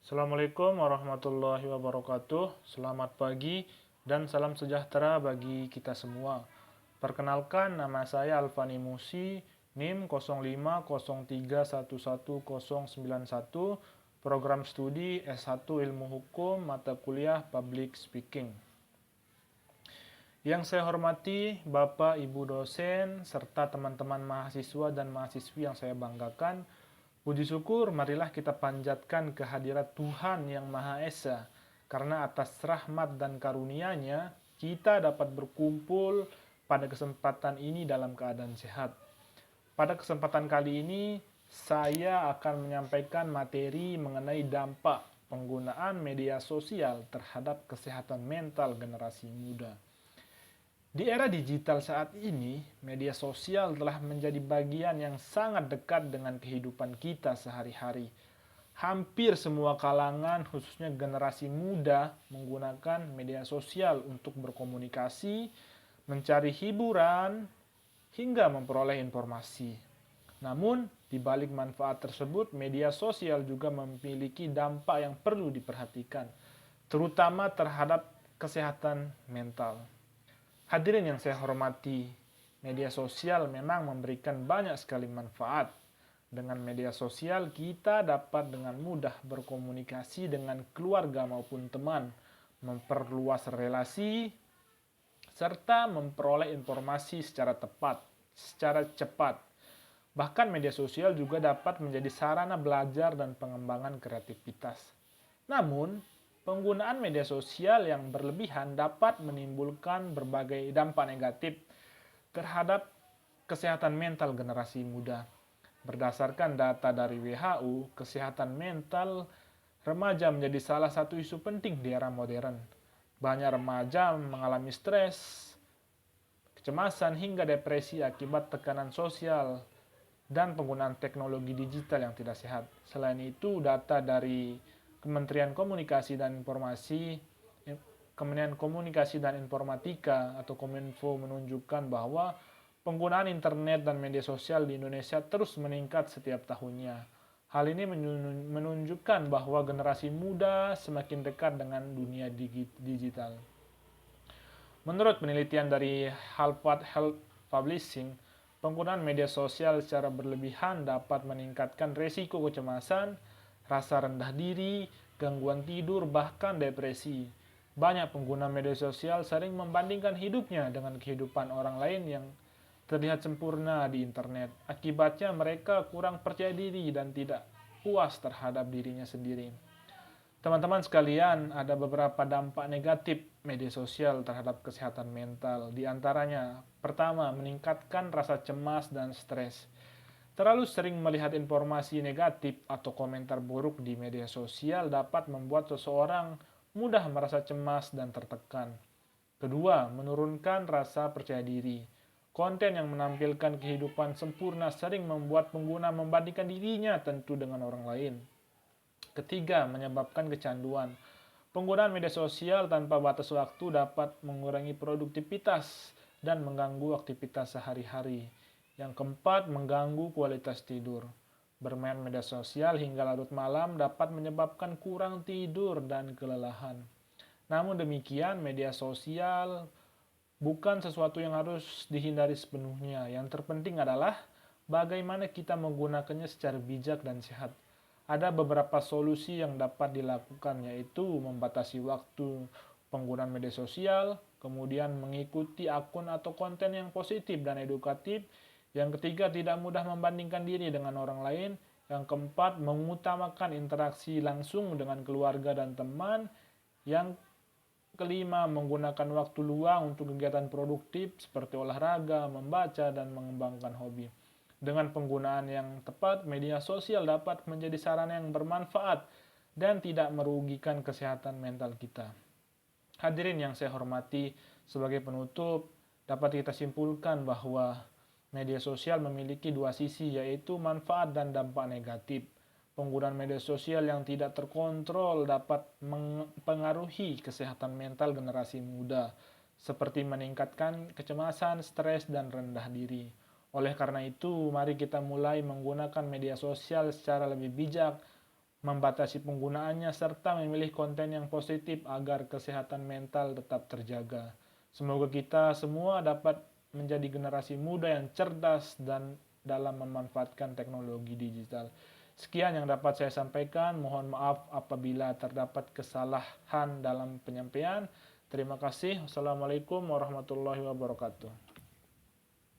Assalamualaikum warahmatullahi wabarakatuh. Selamat pagi dan salam sejahtera bagi kita semua. Perkenalkan, nama saya Alfani Musi, NIM 0503111091, program studi S1 Ilmu Hukum, mata kuliah Public Speaking. Yang saya hormati Bapak, Ibu dosen, serta teman-teman mahasiswa dan mahasiswi yang saya banggakan. Puji syukur, marilah kita panjatkan kehadirat Tuhan yang Maha Esa, karena atas rahmat dan karunia-Nya, kita dapat berkumpul pada kesempatan ini dalam keadaan sehat. Pada kesempatan kali ini, saya akan menyampaikan materi mengenai dampak penggunaan media sosial terhadap kesehatan mental generasi muda. Di era digital saat ini, media sosial telah menjadi bagian yang sangat dekat dengan kehidupan kita sehari-hari. Hampir semua kalangan, khususnya generasi muda, menggunakan media sosial untuk berkomunikasi, mencari hiburan, hingga memperoleh informasi. Namun, di balik manfaat tersebut, media sosial juga memiliki dampak yang perlu diperhatikan, terutama terhadap kesehatan mental. Hadirin yang saya hormati, media sosial memang memberikan banyak sekali manfaat. Dengan media sosial, kita dapat dengan mudah berkomunikasi dengan keluarga maupun teman, memperluas relasi, serta memperoleh informasi secara tepat, secara cepat. Bahkan media sosial juga dapat menjadi sarana belajar dan pengembangan kreativitas. Namun, penggunaan media sosial yang berlebihan dapat menimbulkan berbagai dampak negatif terhadap kesehatan mental generasi muda. Berdasarkan data dari WHO, kesehatan mental remaja menjadi salah satu isu penting di era modern. Banyak remaja mengalami stres, kecemasan, hingga depresi akibat tekanan sosial dan penggunaan teknologi digital yang tidak sehat. Selain itu, data dari Kementerian Komunikasi dan Informatika atau Kominfo menunjukkan bahwa penggunaan internet dan media sosial di Indonesia terus meningkat setiap tahunnya. Hal ini menunjukkan bahwa generasi muda semakin dekat dengan dunia digital. Menurut penelitian dari Harvard Health Publishing, penggunaan media sosial secara berlebihan dapat meningkatkan risiko kecemasan, rasa rendah diri, gangguan tidur, bahkan depresi. Banyak pengguna media sosial sering membandingkan hidupnya dengan kehidupan orang lain yang terlihat sempurna di internet. Akibatnya mereka kurang percaya diri dan tidak puas terhadap dirinya sendiri. Teman-teman sekalian, ada beberapa dampak negatif media sosial terhadap kesehatan mental. Di antaranya, pertama, meningkatkan rasa cemas dan stres. Terlalu sering melihat informasi negatif atau komentar buruk di media sosial dapat membuat seseorang mudah merasa cemas dan tertekan. Kedua, menurunkan rasa percaya diri. Konten yang menampilkan kehidupan sempurna sering membuat pengguna membandingkan dirinya tentu dengan orang lain. Ketiga, menyebabkan kecanduan. Penggunaan media sosial tanpa batas waktu dapat mengurangi produktivitas dan mengganggu aktivitas sehari-hari. Yang keempat, mengganggu kualitas tidur. Bermain media sosial hingga larut malam dapat menyebabkan kurang tidur dan kelelahan. Namun demikian, media sosial bukan sesuatu yang harus dihindari sepenuhnya. Yang terpenting adalah bagaimana kita menggunakannya secara bijak dan sehat. Ada beberapa solusi yang dapat dilakukan, yaitu membatasi waktu penggunaan media sosial, kemudian mengikuti akun atau konten yang positif dan edukatif. Yang ketiga, tidak mudah membandingkan diri dengan orang lain. Yang keempat, mengutamakan interaksi langsung dengan keluarga dan teman. Yang kelima, menggunakan waktu luang untuk kegiatan produktif seperti olahraga, membaca, dan mengembangkan hobi. Dengan penggunaan yang tepat, media sosial dapat menjadi sarana yang bermanfaat dan tidak merugikan kesehatan mental kita. Hadirin yang saya hormati, sebagai penutup, dapat kita simpulkan bahwa media sosial memiliki dua sisi, yaitu manfaat dan dampak negatif. Penggunaan media sosial yang tidak terkontrol dapat mempengaruhi kesehatan mental generasi muda, seperti meningkatkan kecemasan, stres, dan rendah diri. Oleh karena itu, mari kita mulai menggunakan media sosial secara lebih bijak, membatasi penggunaannya, serta memilih konten yang positif agar kesehatan mental tetap terjaga. Semoga kita semua dapat menjadi generasi muda yang cerdas dan dalam memanfaatkan teknologi digital. Sekian yang dapat saya sampaikan. Mohon maaf apabila terdapat kesalahan dalam penyampaian. Terima kasih. Wassalamualaikum warahmatullahi wabarakatuh.